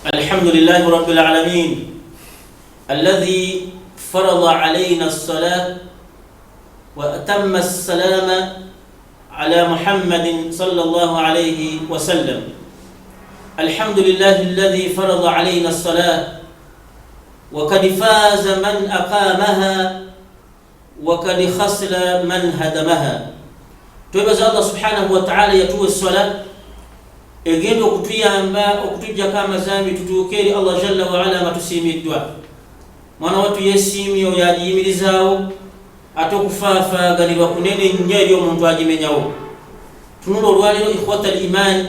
الحمد لله رب العالمين الذي فرض علينا الصلاة وأتم السلام على محمد صلى الله عليه وسلم. الحمد لله الذي فرض علينا الصلاة وقد فاز من أقامها وقد خسر من هدمها. توبز الله سبحانه وتعالى يتوى الصلاة egendo okutuyamba okutujjako amazambi tutuukeri Allah jalla wa ala matusiimiddwa. Mwana watu yesiimye oyo agiyimirizaawo ate okufaafaaganirwa kunene nnyo eri omuntu agimenyawo. Tunula olwaliro ikhwata al-imaani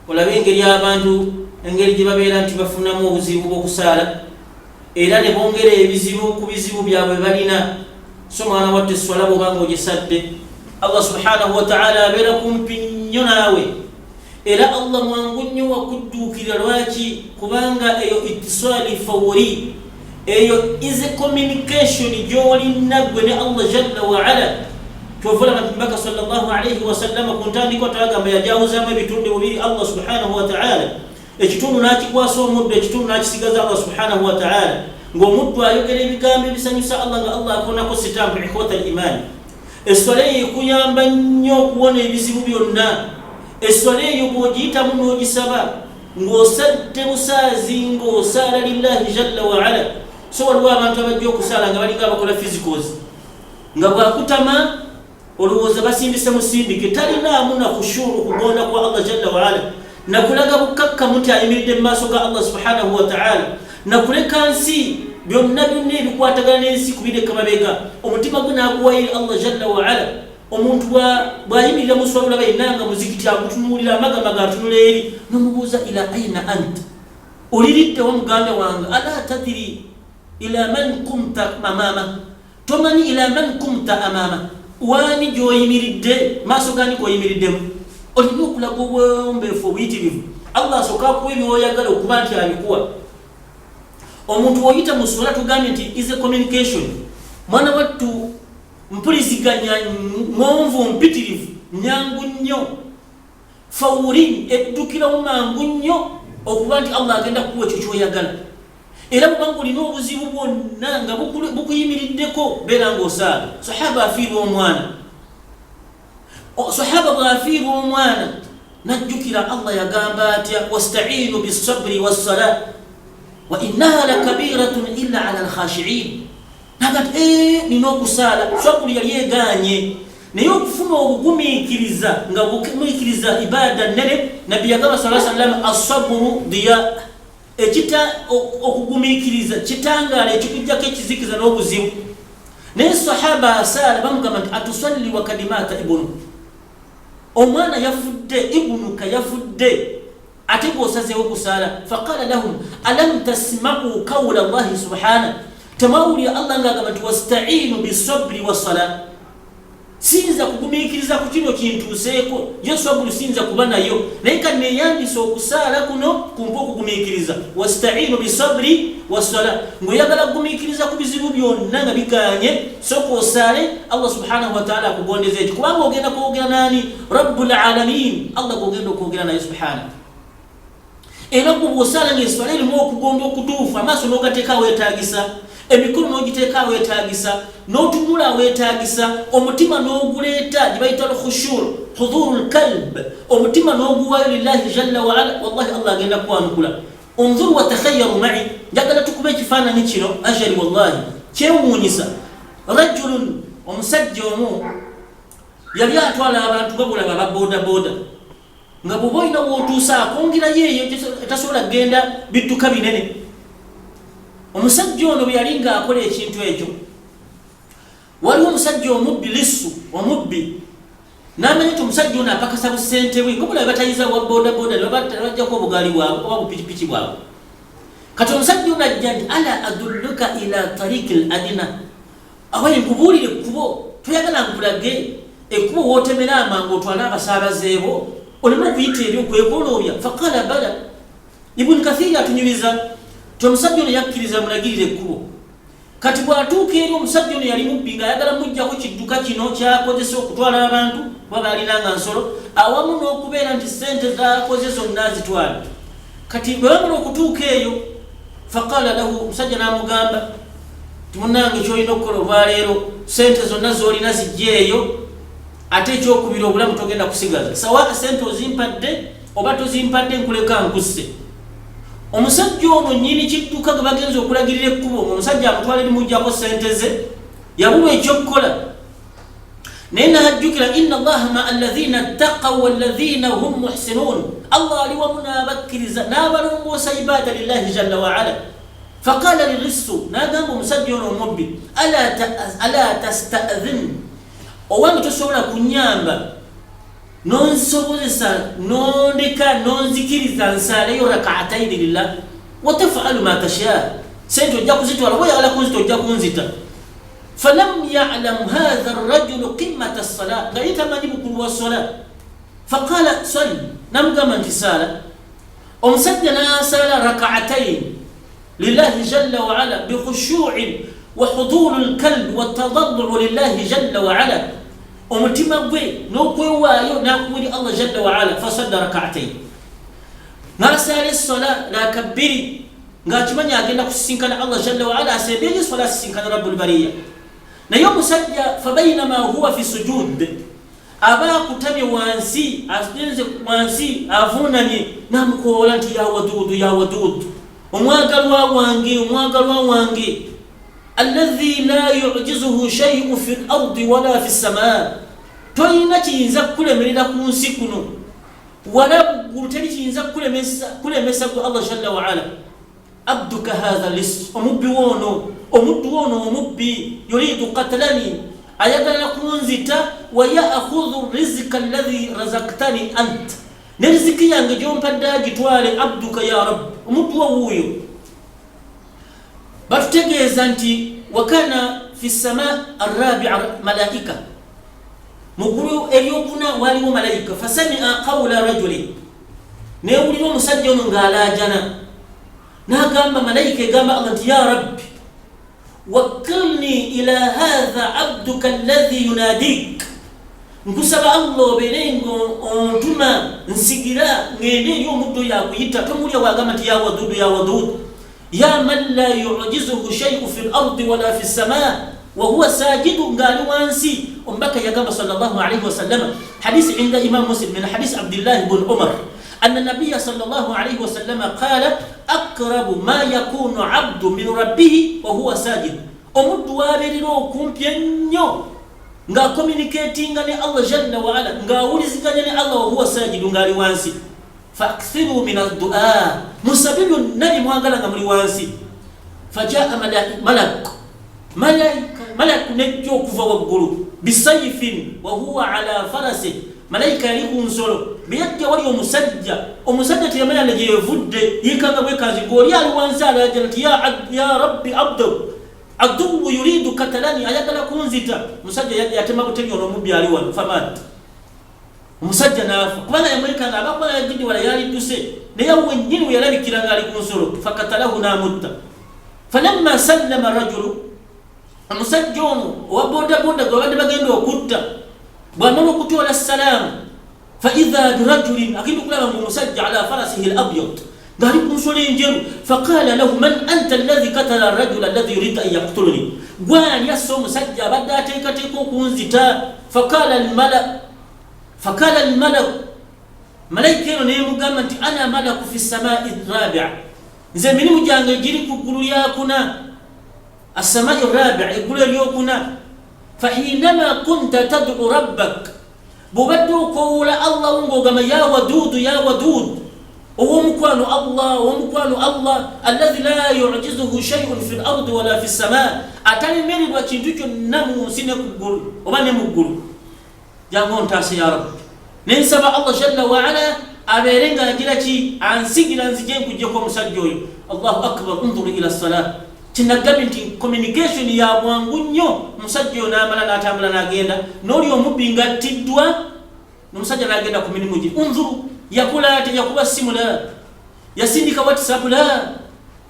olabe engeri abantu engeri gye babeera nti bafunamu obuzibu bw'okusaala era ne bongera ebizibu ku bizibu byabwe balina. So mwana wattu esswala bw'obanga ogisadde Allah subhanahu wa ta'ala abeera kumpi nnyo naawe era Allah mwangu nnyo wakudduukira. Lwaki? Kubanga eyo ittisali fawri, eyo is a communication gy'olina gwe ne Allah jalla wa ala. Kyovula Mtume sallallahu alayhi wa sallam ku ntandikwa twagamba yajawuzamu ebitundu bibiri Allah subhanahu wa ta'ala, ekitundu n'akikwasa omuddu, ekitundu n'akisigaza Allah subhanahu wa ta'ala, ng'omuddu ayogera ebigambo ebisanyusa Allah nga Allah akonako sitampu ikhwata al-iman. Esswala eyo ekuyamba nnyo okuwona ebizibu byonna. Esswala eyo bw'ogiyitamu n'ogisaba ng'osadde busaazi ng'osaala lillahi jalla wa ala. So waliwo abantu abajja okusaala nga balinga abakola physicals, nga bw'akutama olowooza basimbise musindike, talinaamu na khushuru kugonda kwa Allah jalla wa ala, nakulaga bukakkamu nti ayimiridde mu maaso ga Allah subhanahu wa ta'ala, nakuleka nsi byonna byonna ebikwatagana n'ensi kubireka mabega, omutima gwe n'aguwayira Allah jalla wa ala. Omuntu bw'ayimirira mu swala olaba yenna nga muzikiti agutunuulira amagamaga atunula eri, n'omubuuza ila aina anta, oliridde wa muganda wange, ala tadiri ila man kumta amama, tomanyi ila man kumta amama, wani gy'oyimiridde, maaso gani g'oyimiriddemu. Olina okulaga obwombeefu obuyitirivu. Allah asooka akuwa ebyoyagala okuba nti abikuwa. Omuntu bw'oyita mu swala tugambye nti is a communication. Mwana wattu mpuliziganya ngonvu mpitirivu nyangu nnyo, fawuri eddukirawo mangu nnyo okuba nti Allah agenda kuwa ekyo kyoyagala. Era bw'obanga olina obuzibu bwonna nga bukuyimiriddeko beera ng'osaala. Sahaba afiirwa omwana, sahaba bw'afiirwa omwana najjukira Allah yagamba atya, wasta'iinu bis-sabri was-salaa wa innaha lakabiratun illa 'ala al-khashi'in. Nagati nina okusaala swakuli yali egaanye naye okufuna obugumiikiriza nga bugumiikiriza ibada nnene. Nabbi yagamba sallallahu alayhi wa sallam as-sabru diya, okugumiikiriza kitangaala ekikujjako ekizikiza n'obuzibu. Naye sahaba asaala bamugamba nti atusalli wa kadimata ibnu, omwana yafudde, ibnuka yafudde ate g'osazeewo okusaala. Faqala lahum alam tasma'u qawla Allahi subhanahu, temawulira Allah ng'agamba nti wasta'iinu bis-sabri was-salaa. Sinza kugumiikiriza ku kino kintuuseeko, yo sabulu sinza kuba nayo, naye kati neeyambisa okusaala kuno kumpa okugumiikiriza. Wasta'iinu bis-sabri was-salaa, ng'oyagala kugumiikiriza ku bizibu byonna nga bigaanye, sooka osaale Allah subhanahu wa ta'ala akugondeza ekyo. Kubanga ogenda kwogera naani? Rabbul alamin, Allah gw'ogenda okwogera naye subhanahu. Era bw'osaala ng'eswala erimu okugonda okutuufu, amaaso n'ogateeka aweetaagisa, emikono n'ogiteeka aweetaagisa, n'otunula aweetaagisa, omutima n'oguleeta gye bayita al-khushur, hudhurul kalb, omutima n'oguwaayo lillahi jalla wa ala, wallahi Allah agenda kwanukula. Unzur wa takhayyaru ma'i, njagala tukube ekifaananyi kino ajali wallahi kyewuunyisa. Rajulun, omusajja omu yali atwala abantu babulaba aba boda boda, nga bw'oba olina w'otuusa akongerayo eyo etasobola kgenda bidduka binene. Omusajja ono bwe yali ng'akola ekintu ekyo, waliwo omusajja omubbi lissu, omubbi n'amanya nti omusajja ono apakasa busente bwe, ng'obulaba batayiza wa boda boda ne bajjako obugaali bwabwe oba bupikipiki bwabwe. Kati omusajja ono ajja nti ala adulluka ila tariki al-adina, awaye nkubuulire ekkubo, toyagala nkulage ekkubo w'otemera amangu otwale abasaabazeebo, olina okuyita eri okwegoloobya. Faqala bala. Ibn Kathir atunyumiza ti omusajja ono yakkiriza mulagirire ekkubo. Kati bw'atuuka eri omusajja ono yali mubbi ng'ayagala mujjako kidduka kino kyakozesa okutwala abantu kuba baalinanga nsolo, awamu n'okubeera nti ssente z'akoze zonna azitwala. kati bwamala okutuuka eyo faqala lahu musajja namugamba timunange kyolina okukola olwaleero sente zonna zolina zijjeeyo ate ekyokubiri obulamu togenda kusigaza sawa sente ozimpadde oba tozimpadde nkuleka nkusse omusajja ono nnyini kidduka gwe bagenza okulagirira ekkubo omusajja amutwala erimujjako sente ze yabulwa ekyokukola naye najjukira inna allaha maa alladhina ttaqaw walladhina hum muhsinun allah ali wamu n'abakkiriza n'abalongoosa ibada lillahi jalla waala faqala lirisu n'agamba omusajja ono omubbi ala tasta'dhin owange tosobola kunyamba nonsobozesa nondeka nonzikiriza nsaaleyo rakaataini lillah watafalu ma tasha sente ojja kuzitwala weyagala kunzita ojja kunzita falam yalam hatha arrajulu qimata as-salat nga yetamanyi bukulu wa salat faqala salli namugamba nti saala omusajja n'asaala rakaataini lillahi jalla waala bikhushuu'in wa huduru lkalbi watadallu lillahi jalla waala omutima gwe n'okwewaayo n'akumuli allah jalla waala fasadda rakaataini n'asaala essola n'akabbiri ng'akimanyi agenda kusisinkana allah jalla waala asembeyo essola asisinkana rabbul bariya naye omusajja fabainama huwa fi sujud aba akutamye wansi agenze wansi avuunamye n'amukoola nti ya waduudu ya waduudu omwagalwa wange alladhi la yu'jizuhu shay'un fi al-ardi wala fi as-samaa toyina kiyinza kulemerera ku nsi kuno wala ggulu teri kiyinza kulemesa ku allah jalla waala abduka hadha lis omubbi wono omubbi yuridu qatlani ayagala kunzita wa ya'khudhu rizqa alladhi razaqtani ant neriziki yange gyompadde agitwale abduka ya rabb omubbi wuuyo batutegeeza nti wakana fi samaa arrabi'a malaika mugulu eryokuna waliwo malaika fasamia qawla rajuli newulira omusajja ono ng'alaajana n'agamba malaika egamba allah nti ya rabbi wakkilni ila hadha abduka alladhi yunadik nkusaba allah obeere ngontuma nsigira ngende eri omuddo yakuyita tomulya wagamba nti ya wadudu ya wadudu ya man la yu'jizuhu shay'un fi al-ardi wala fi as-samaa wa huwa sajidu ngali wansi umbaka yagamba sallallahu alayhi wa sallam hadith inda imam muslim min hadith abdullah ibn umar anna nabiy sallallahu alayhi wa sallam qala aqrabu ma yakunu 'abdu min rabbih wa huwa sajid omuddu waberiro okumpya nnyo nga communicating ne allah jalla wa ala nga awuliziganya ne allah wa huwa sajid ngali wansi فاكثروا من الدعاء مسبب نبي mwagala nga muli wansi fajaa malak nejjo kuva waggulu bisayfin wa huwa ala farasi malaika yali ku nsolo biyajja wali omusajja teyamanya ne gyevudde yikanga bwekazi goli ali wansi alajana ti ya rabbi abdu yuridu katalani ayagala kunzita musajja yatema butemi olomubbi ali wano famat omusajja nafa kubanga yamwekanga abakola yagidi wala yalidduse naye wennyini weyalabikira ngaali ku nsolo fakatalahu n'amutta falamma sallama rajulu omusajja ono owa bodaboda gwe babadde bagenda okutta bw'amala okutoola salaamu faidha birajulin agenda okulaba ngaomusajja ala farasihi al-abyad ngaali ku nsolo enjeru faqala lahu man anta alladhi katala arrajula alladhi yuridu an yaktuluni gwani asse omusajja abadde ateekateeka okunzita فقال الملك ملائكه نيمugamba nti ana malaku fi samai rabi'a nze mini mujange giri ku ggulu lyakuna as-samai rabi'a eggulu eryokuna fahinama kunta tad'u rabbak bubadde okowula allah ng'ogamba ya wadud owomukwano allah alladhi la yu'jizuhu shay'un fi al-ardi wala fi as-samaa atalimerirwa kintu kyonna mu nsi ne ku ggulu oba ne mu ggulu jango ntaase ya rabbi nensaba allah jalla wa ala abeere nga agira ki ansigira nzije nkujjeko omusajja oyo allahu akbar unzur ila salat kinagambye nti communication ya bwangu nnyo omusajja oyo n'amala n'atambula n'agenda n'oli omubbi ng'attiddwa n'omusajja n'agenda ku mirimu gye unzuru yakola ate yakuba simu la yasindika whatsapp la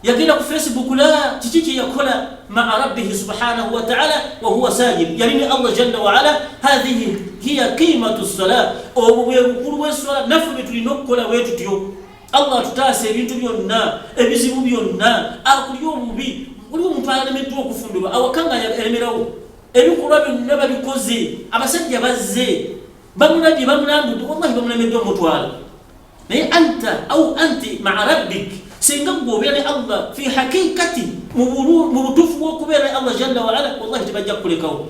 yagenda ku facebook la kiki kye yakola maa rabbihi subhanahu wa ta'ala wa huwa sajid yalini allah jalla wa ala hadhihi hiya qimatu as-salat obwe bukulu bw'eswala nafu betulina okukola bwe tutyo Allah tutaase ebintu byonna ebizibu byonna akulyo obubi oli omuntu alemeddwa okufundibwa awakanganya elemerawo ebikolwa byonna babikoze abasajja bazze bamulabye bamulambudde wallahi bamulemeddwa omutwala naye anta au anti maa rabbik singa gwobeera ne Allah fi hakikati mu butuufu bw'okubeera Allah jalla wa ala wallahi tebajja kulekawo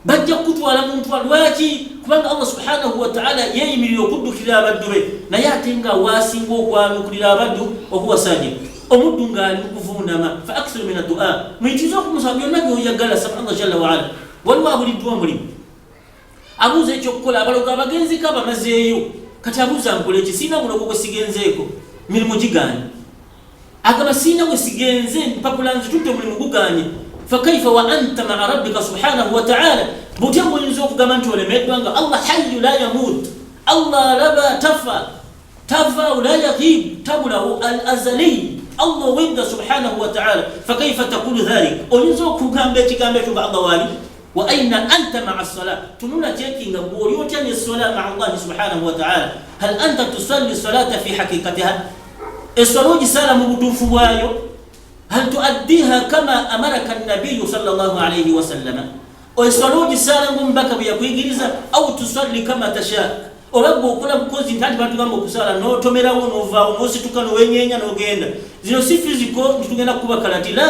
bajja kutwala muntu lwaki kubanga Allah subhanahu wa ta'ala yeyimirira okuddukira abaddu be naye ate nga waasinga okwanukulira abaddu okuwa sajid omuddu ng'ali mu kuvuunama fa aksiru min addua muyitiriza okumusaba byonna byoyagala saba Allah jalla wa ala waliwo abuliddwa omulimu abuuza ekyokukola abalogo abagenzeko abamazeeyo kati abuuza nkola eki siina mulogo gwe sigenzeeko mirimu gigaanye agamba siina gwe sigenze mpapula nzitutte omulimu gugaanye fakaifa wa anta maa rabbika subhanahu wa ta'ala butya buyinza okugamba nti olemeddwa nga Allah hayyu la yamut Allah laba tafa la yaghib tablahu al-azali Allah wenda subhanahu wa ta'ala fakaifa taqulu dhalik oyinza okugamba ekigambo ekyo nga Allah wali wa aina anta maa as-salah tunula chekinga bwoli otya ne salat maa Allah subhanahu wa ta'ala hal anta tusalli salata fi haqiqatiha as-salatu sala mu butufu bwayo هل تؤديها كما أمرك النبي صلى الله عليه وسلم ويصلوا جسالا بك بيقيجلزا أو تصلي كما تشاء وربو كل مكوزي نتاج باتوغا مكسالا نو توميرا ونوفا ونوسي توكا نوينيا نوغيندا زينو سيفيزيكو نتوغينا كوبا كالاتي لا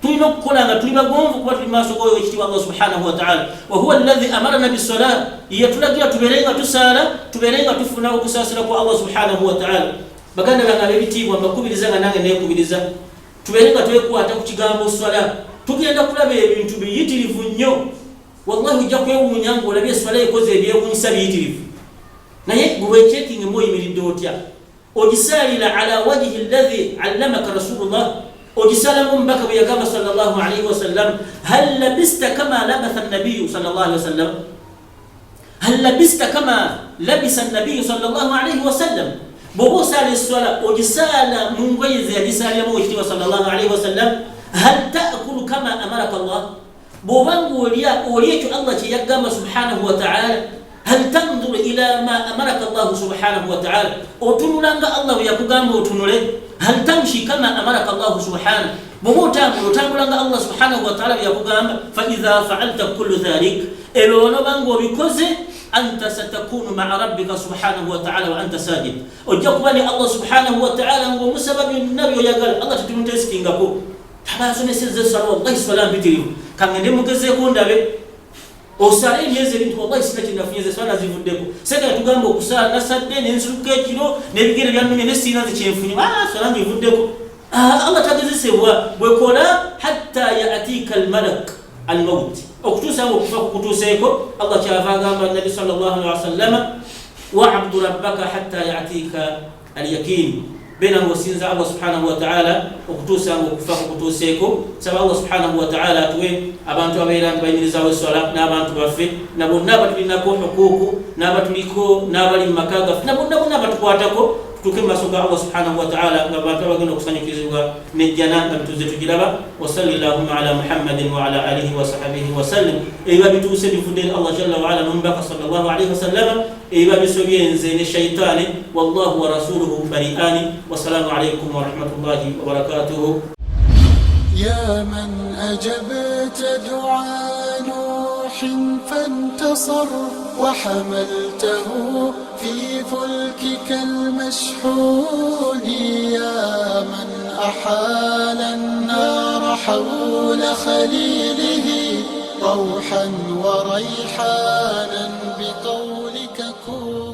توينو كولانا تويبا غونفو كوبا تلماسو كوي ويشتي الله سبحانه وتعالى وهو الذي أمرنا بالصلاة يتلاقيا تبرينغا تسالا تبرينغا تفنا وكساسلا كو الله سبحانه وتعالى بغانا لغا بيتي ومكوبيلزا نانغا نيكوبيلزا tuberenga twekwata ku kigambo swala tugenda kulaba ebintu biyitirivu nnyo wallahi ujja kwewuunya ng'olabye swala ekoze ebyewuunyisa biyitirivu naye gwe checking muyimiridde otya ogisaalira ala wajhi alladhi allamaka rasulullah ogisalamu mbaka bwe yagamba sallallahu alayhi wasallam hal labista kama labatha an-nabiy sallallahu alayhi wasallam hal labista kama labisa an-nabiy sallallahu alayhi wasallam bobo sali swala ogisala mungoyeze yagisala mu wajhi sallallahu alayhi wasallam hal ta'kulu kama amaraka Allah bobangu oliya oliyecho Allah chi yagamba subhanahu wa ta'ala hal tanzuru ila ma amaraka Allah subhanahu wa ta'ala otunulanga Allah yakugamba otunule hal tamshi kama amaraka Allah subhanahu bobo tambulanga Allah subhanahu wa ta'ala yakugamba fa idha fa'alta kullu dhalik elono bango bikoze أنت ستكون مع ربك سبحانه وتعالى وأنت ساجد وجاكبني الله سبحانه وتعالى ومسبب النبي ويقال الله تتمنى تسكينغكو حبا سنسيز الصلاة والله السلام بتريو كان ندمو كزيكون دابي وسارين يزيد والله سنتنا في يزيد سوانا زيفودكو سكا تغامبو كسار نسدين نسلوكي كيلو نبيكي بيانو نسينا زيفوني سلام يفودكو الله تغزي سوا ويقولا حتى يأتيك الملك الموت اكتوسا وكتوسيكو الله تعالى النبي صلى الله عليه وسلم واعبد ربك حتى يأتيك اليقين بين وسينزا الله سبحانه وتعالى اكتوسا وكتوسيكو سبب الله سبحانه وتعالى توي abantu abeera bayimiriza weswala n'abantu baffe nabo nabatulina ko hukuku nabatuliko nabali makaga nabo nabatukwatako tuke masoga Allah subhanahu wa ta'ala ngabantu bagenda okusanyikizibwa nejjana nga bituze tugiraba wa sallallahu ala muhammadin wa ala alihi wa sahbihi wa sallam eiba bituse bivudde Allah jalla wa ala numbaka sallallahu alayhi wa sallam eiba bisobyenze ne shaytani wallahu wa rasuluhu bari'ani wa salamu alaykum wa rahmatullahi wa barakatuh يا من أجبت دعاء نوح فانتصر وحملته في فلكك المشحون يا من أحال النار حول خليله روحا وريحانا بقولك كن